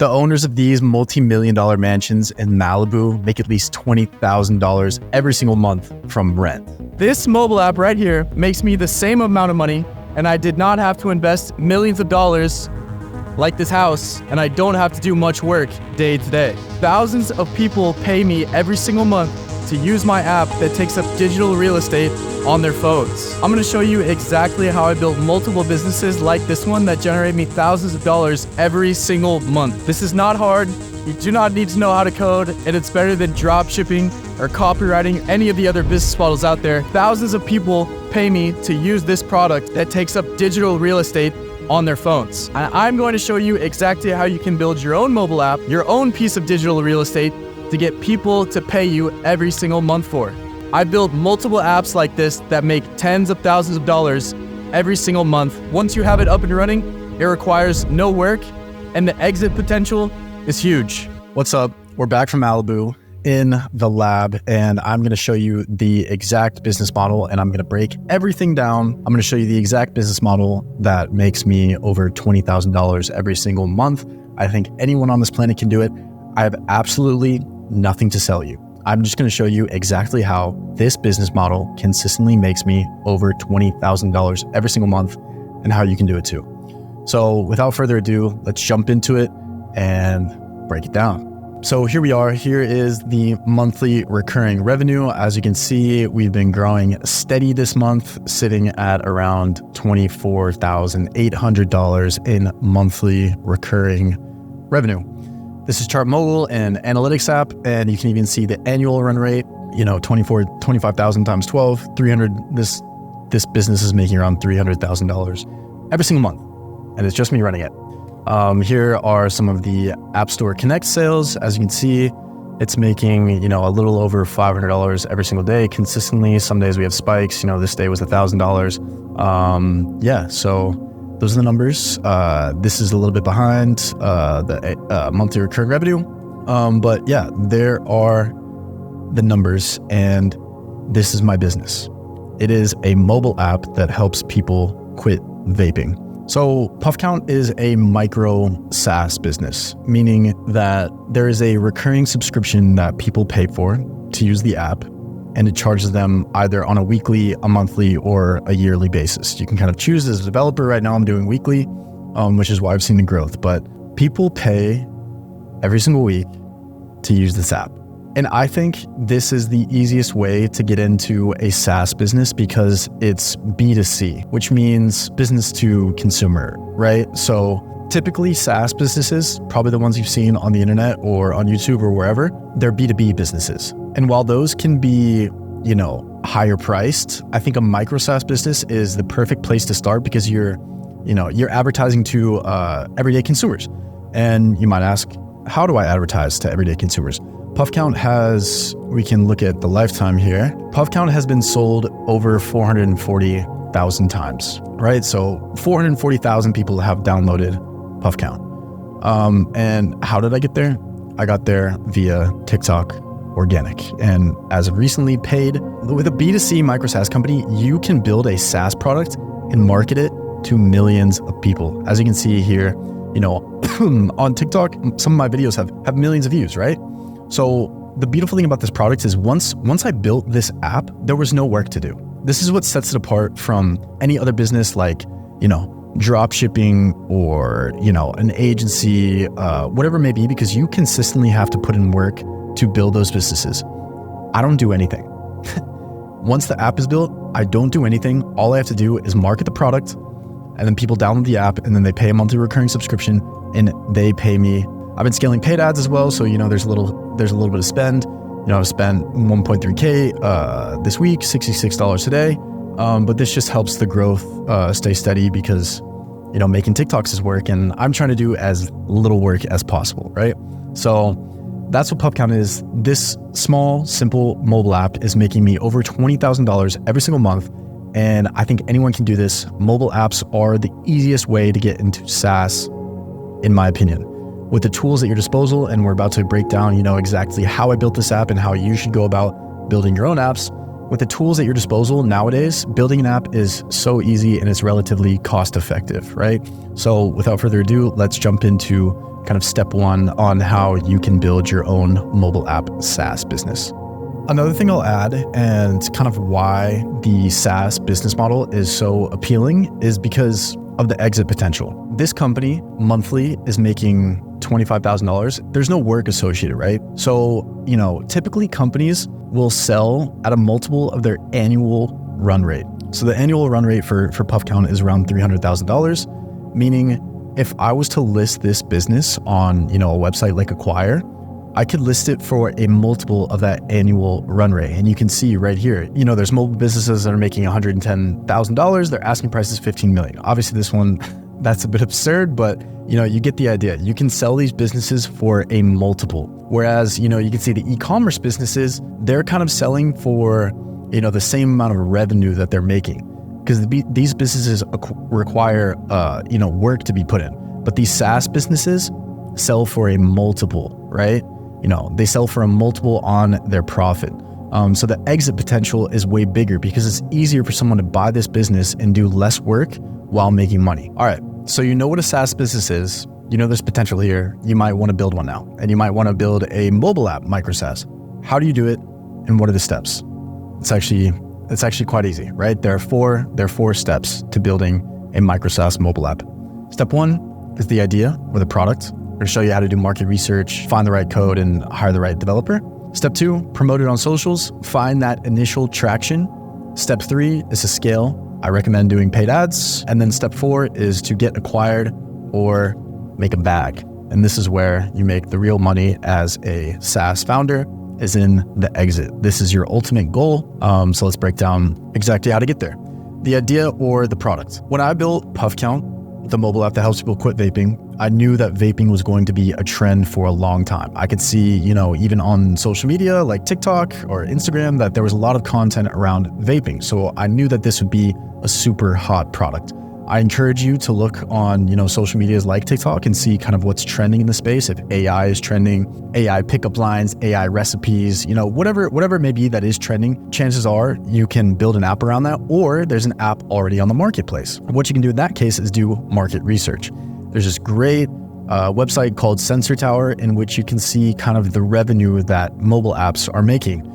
The owners of these multi-million dollar mansions in Malibu make at least $20,000 every single month from rent. This mobile app right here makes me the same amount of money, and I did not have to invest millions of dollars like this house, and I don't have to do much work day to day. Thousands of people pay me every single month to use my app that takes up digital real estate on their phones. I'm gonna show you exactly how I built multiple businesses like this one that generate me thousands of dollars every single month. This is not hard. You do not need to know how to code, and it's better than drop shipping or copywriting any of the other business models out there. Thousands of people pay me to use this product that takes up digital real estate on their phones. And I'm going to show you exactly how you can build your own mobile app, your own piece of digital real estate to get people to pay you every single month for. I built multiple apps like this that make tens of thousands of dollars every single month. Once you have it up and running, it requires no work, and the exit potential is huge. What's up? We're back from Malibu in the lab, and I'm going to show you the exact business model, and I'm going to break everything down. I'm going to show you the exact business model that makes me over $20,000 every single month. I think anyone on this planet can do it. I have absolutely nothing to sell you. I'm just going to show you exactly how this business model consistently makes me over $20,000 every single month and how you can do it too. So without further ado, let's jump into it and break it down. So here we are. Here is the monthly recurring revenue. As you can see, we've been growing steady this month, sitting at around $24,800 in monthly recurring revenue. This is ChartMogul, an analytics app, and you can even see the annual run rate, 25,000 times 12, 300. This business is making around $300,000 every single month, and it's just me running it. Here are some of the App Store Connect sales. As you can see, it's making, a little over $500 every single day consistently. Some days we have spikes. This day was $1,000. So those are the numbers. This is a little bit behind the monthly recurring revenue. But yeah, there are the numbers, and this is my business. It is a mobile app that helps people quit vaping. So PuffCount is a micro SaaS business, meaning that there is a recurring subscription that people pay for to use the app, and it charges them either on a weekly, a monthly, or a yearly basis. You can kind of choose as a developer. Right now I'm doing weekly, which is why I've seen the growth, but people pay every single week to use this app. And I think this is the easiest way to get into a SaaS business because it's B2C, which means business to consumer, right? So typically SaaS businesses, probably the ones you've seen on the internet or on YouTube or wherever, they're B2B businesses. And while those can be, higher priced, I think a micro SaaS business is the perfect place to start because you're advertising to everyday consumers. And you might ask, how do I advertise to everyday consumers? PuffCount we can look at the lifetime here. PuffCount has been sold over 440,000 times, right? So 440,000 people have downloaded PuffCount. And how did I get there? I got there via TikTok organic. And as of recently paid, with a B2C micro SaaS company, you can build a SaaS product and market it to millions of people. As you can see here, on TikTok, some of my videos have millions of views, right? So the beautiful thing about this product is once I built this app, there was no work to do. This is what sets it apart from any other business like, drop shipping or, an agency, whatever it may be, because you consistently have to put in work to build those businesses. I don't do anything. Once the app is built, I don't do anything. All I have to do is market the product, and then people download the app, and then they pay a monthly recurring subscription, and they pay me. I've been scaling paid ads as well, so there's a little bit of spend. I've spent 1.3K this week, $66 today. But this just helps the growth stay steady because making TikToks is work, and I'm trying to do as little work as possible, right? So that's what PuffCount is. This small, simple mobile app is making me over $20,000 every single month, and I think anyone can do this. Mobile apps are the easiest way to get into SaaS, in my opinion. With the tools at your disposal, and we're about to break down, exactly how I built this app and how you should go about building your own apps. With the tools at your disposal nowadays, building an app is so easy and it's relatively cost effective, right? So without further ado, let's jump into kind of step one on how you can build your own mobile app SaaS business. Another thing I'll add, and kind of why the SaaS business model is so appealing, is because of the exit potential. This company monthly is making $25,000. There's no work associated, right? So, typically companies will sell at a multiple of their annual run rate. So the annual run rate for PuffCount is around $300,000, meaning if I was to list this business on, a website like Acquire, I could list it for a multiple of that annual run rate. And you can see right here, there's mobile businesses that are making $110,000. Their asking price is $15 million. Obviously this one, that's a bit absurd, but you get the idea. You can sell these businesses for a multiple. Whereas, you can see the e-commerce businesses, they're kind of selling for, the same amount of revenue that they're making, because these businesses require, work to be put in. But these SaaS businesses sell for a multiple, right? They sell for a multiple on their profit. So the exit potential is way bigger because it's easier for someone to buy this business and do less work while making money. All right. So you know what a SaaS business is. There's potential here. You might want to build one now, and you might want to build a mobile app, Micro SaaS. How do you do it, and what are the steps? It's actually quite easy, right? There are four steps to building a Micro SaaS mobile app. Step one is the idea or the product. We're going to show you how to do market research, find the right code, and hire the right developer. Step two, promote it on socials, find that initial traction. Step three is to scale. I recommend doing paid ads. And then step four is to get acquired or make a bag. And this is where you make the real money as a SaaS founder, is in the exit. This is your ultimate goal. So let's break down exactly how to get there. The idea or the product. When I built PuffCount, the mobile app that helps people quit vaping, I knew that vaping was going to be a trend for a long time. I could see, even on social media like TikTok or Instagram, that there was a lot of content around vaping. So I knew that this would be a super hot product. I encourage you to look on, social medias like TikTok and see kind of what's trending in the space. If AI is trending, AI pickup lines, AI recipes, whatever it may be that is trending, chances are you can build an app around that, or there's an app already on the marketplace. What you can do in that case is do market research. There's this great website called Sensor Tower in which you can see kind of the revenue that mobile apps are making.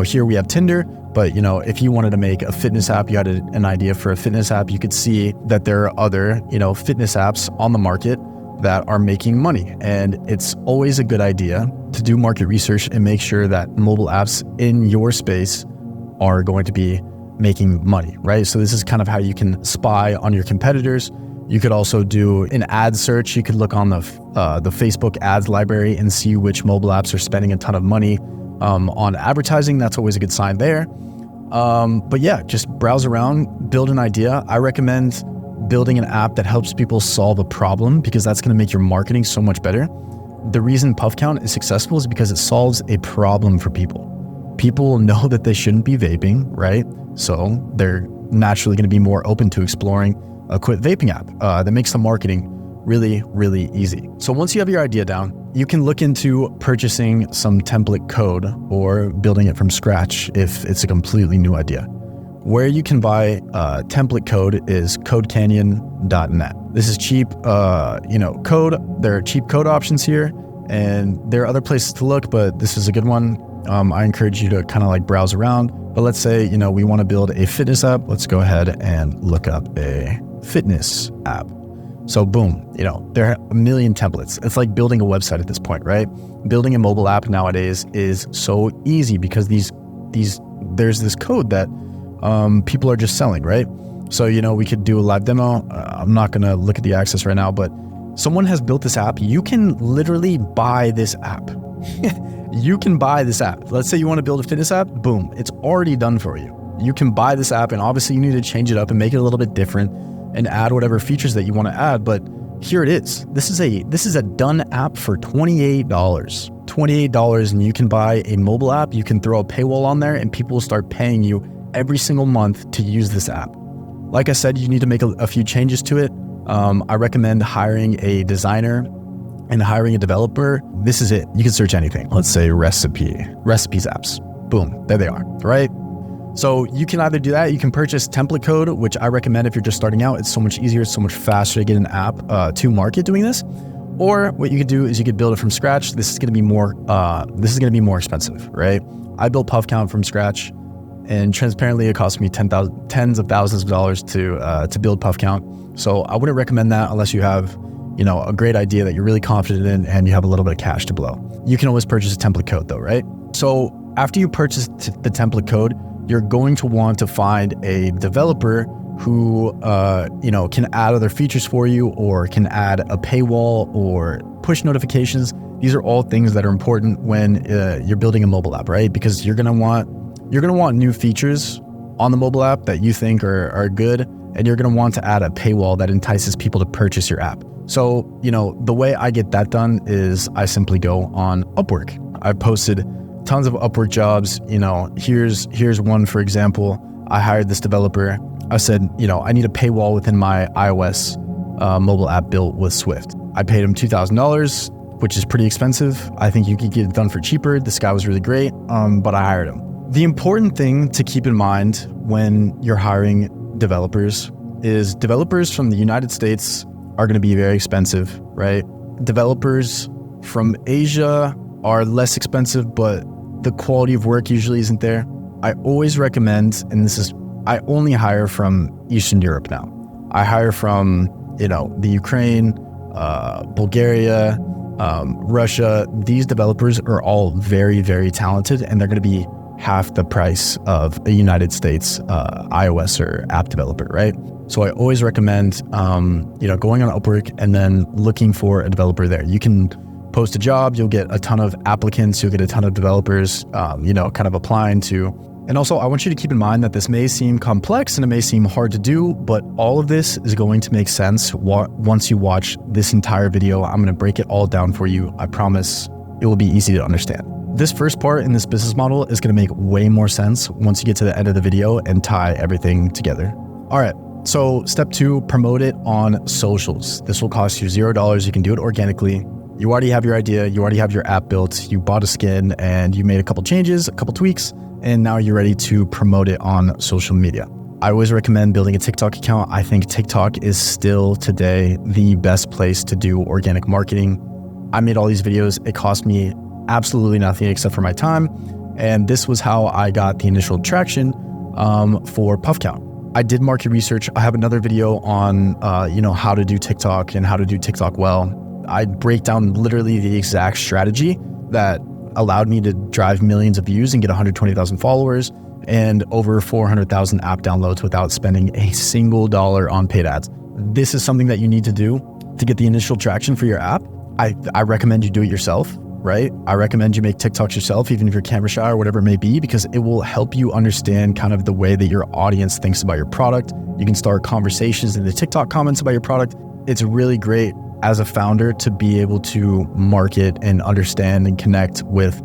Here we have Tinder, but if you wanted to make a fitness app, you had an idea for a fitness app, you could see that there are other, fitness apps on the market that are making money. And it's always a good idea to do market research and make sure that mobile apps in your space are going to be making money, right? So this is kind of how you can spy on your competitors. You could also do an ad search. You could look on the Facebook ads library and see which mobile apps are spending a ton of money on advertising. That's always a good sign there. But yeah, just browse around, build an idea. I recommend building an app that helps people solve a problem, because that's going to make your marketing so much better. The reason PuffCount is successful is because it solves a problem for people. People know that they shouldn't be vaping, right? So they're naturally going to be more open to exploring a quit vaping app that makes the marketing really, really easy. So once you have your idea down, you can look into purchasing some template code or building it from scratch if it's a completely new idea. Where you can buy template code is codecanyon.net. This is cheap, code. There are cheap code options here, and there are other places to look, but this is a good one. I encourage you to kind of like browse around. But let's say, we want to build a fitness app. Let's go ahead and look up a fitness app. So boom, there are a million templates. It's like building a website at this point, right? Building a mobile app nowadays is so easy because there's this code that people are just selling, right? So, we could do a live demo. I'm not going to look at the access right now, but someone has built this app. You can literally buy this app. You can buy this app. Let's say you want to build a fitness app. Boom, it's already done for you. You can buy this app, and obviously you need to change it up and make it a little bit different and add whatever features that you want to add. But here it is. This is a done app for $28. $28, and you can buy a mobile app. You can throw a paywall on there, and people will start paying you every single month to use this app. Like I said, you need to make a few changes to it. I recommend hiring a designer and hiring a developer. This is it. You can search anything. Let's say recipes apps. Boom, there they are, right? So you can either do that, you can purchase template code, which I recommend if you're just starting out. It's so much easier, it's so much faster to get an app to market doing this. Or what you could do is you could build it from scratch. This is going to be more expensive, right? I built PuffCount from scratch, and transparently, it cost me tens of thousands of dollars to build PuffCount. So I wouldn't recommend that unless you have, a great idea that you're really confident in and you have a little bit of cash to blow. You can always purchase a template code though, right? So after you purchase the template code, you're going to want to find a developer who, can add other features for you, or can add a paywall or push notifications. These are all things that are important when you're building a mobile app, right? Because you're gonna want new features on the mobile app that you think are good, and you're gonna want to add a paywall that entices people to purchase your app. So, the way I get that done is I simply go on Upwork. I posted tons of Upwork jobs. Here's one, for example. I hired this developer. I said, I need a paywall within my iOS mobile app built with Swift. I paid him $2,000, which is pretty expensive. I think you could get it done for cheaper. This guy was really great, but I hired him. The important thing to keep in mind when you're hiring developers is developers from the United States are going to be very expensive, right? Developers from Asia are less expensive, but the quality of work usually isn't there. I always recommend, and I only hire from Eastern Europe now. I hire from, the Ukraine, Bulgaria, Russia. These developers are all very, very talented, and they're going to be half the price of a United States iOS or app developer, right? So I always recommend, going on Upwork and then looking for a developer there. You can post a job, you'll get a ton of applicants, you'll get a ton of developers, kind of applying to. And also, I want you to keep in mind that this may seem complex and it may seem hard to do, but all of this is going to make sense once you watch this entire video. I'm going to break it all down for you. I promise it will be easy to understand. This first part in this business model is going to make way more sense once you get to the end of the video and tie everything together. All right. So step 2, promote it on socials. This will cost you $0. You can do it organically. You already have your idea. You already have your app built. You bought a skin and you made a couple changes, a couple tweaks, and now you're ready to promote it on social media. I always recommend building a TikTok account. I think TikTok is still today the best place to do organic marketing. I made all these videos. It cost me absolutely nothing except for my time. And this was how I got the initial traction for PuffCount. I did market research. I have another video on, how to do TikTok and how to do TikTok well. I break down literally the exact strategy that allowed me to drive millions of views and get 120,000 followers and over 400,000 app downloads without spending a single dollar on paid ads. This is something that you need to do to get the initial traction for your app. I recommend you do it yourself, right? I recommend you make TikToks yourself, even if you're camera shy or whatever it may be, because it will help you understand kind of the way that your audience thinks about your product. You can start conversations in the TikTok comments about your product. It's really great as a founder to be able to market and understand and connect with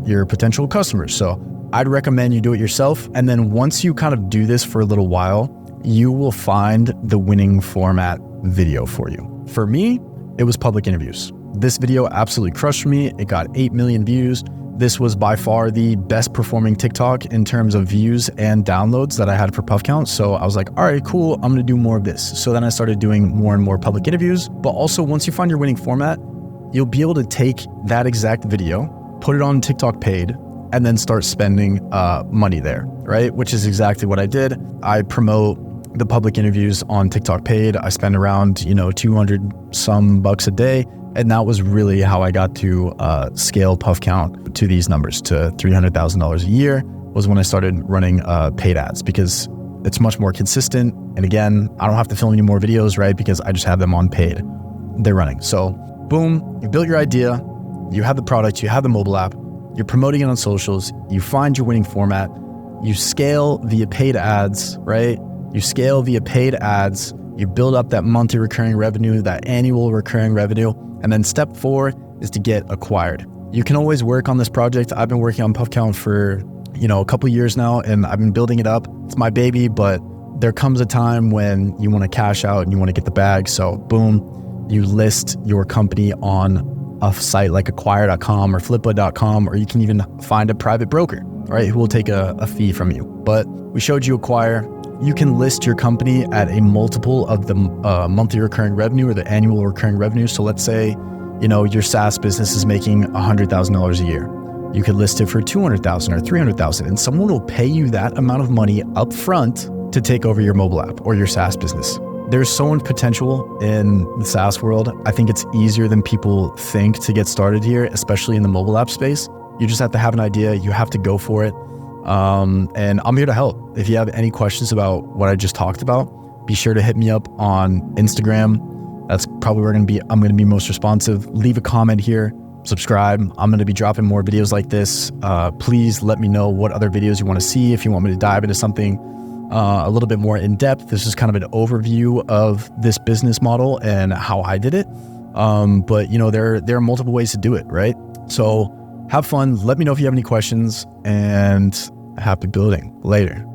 your potential customers. So I'd recommend you do it yourself. And then once you kind of do this for a little while, you will find the winning format video for you. For me, it was public interviews. This video absolutely crushed me. It got 8 million views. This was by far the best performing TikTok in terms of views and downloads that I had for PuffCount. So I was like, all right, cool. I'm going to do more of this. So then I started doing more and more public interviews. But also once you find your winning format, you'll be able to take that exact video, put it on TikTok paid, and then start spending money there, right? Which is exactly what I did. I promote the public interviews on TikTok paid. I spend around, 200 some bucks a day. And that was really how I got to scale PuffCount to these numbers, to $300,000 a year, was when I started running paid ads, because it's much more consistent. And again, I don't have to film any more videos, right? Because I just have them on paid. They're running. So boom, you built your idea, you have the product, you have the mobile app, you're promoting it on socials, you find your winning format, you scale via paid ads, right? You scale via paid ads, you build up that monthly recurring revenue, that annual recurring revenue. And then step 4 is to get acquired. You can always work on this project. I've been working on PuffCount for, a couple years now, and I've been building it up. It's my baby, but there comes a time when you want to cash out and you want to get the bag. So boom, you list your company on a site like acquire.com or flippa.com, or you can even find a private broker, right, who will take a fee from you. but we showed you acquire. You can list your company at a multiple of the monthly recurring revenue or the annual recurring revenue. So let's say, your SaaS business is making $100,000 a year. You could list it for $200,000 or $300,000, and someone will pay you that amount of money up front to take over your mobile app or your SaaS business. There's so much potential in the SaaS world. I think it's easier than people think to get started here, especially in the mobile app space. You just have to have an idea. You have to go for it. And I'm here to help. If you have any questions about what I just talked about, be sure to hit me up on Instagram. That's probably where I'm going to be most responsive. Leave a comment here, subscribe. I'm going to be dropping more videos like this. Please let me know what other videos you want to see. If you want me to dive into something a little bit more in depth, this is kind of an overview of this business model and how I did it. But there are multiple ways to do it, right? So have fun. Let me know if you have any questions, and happy building. Later.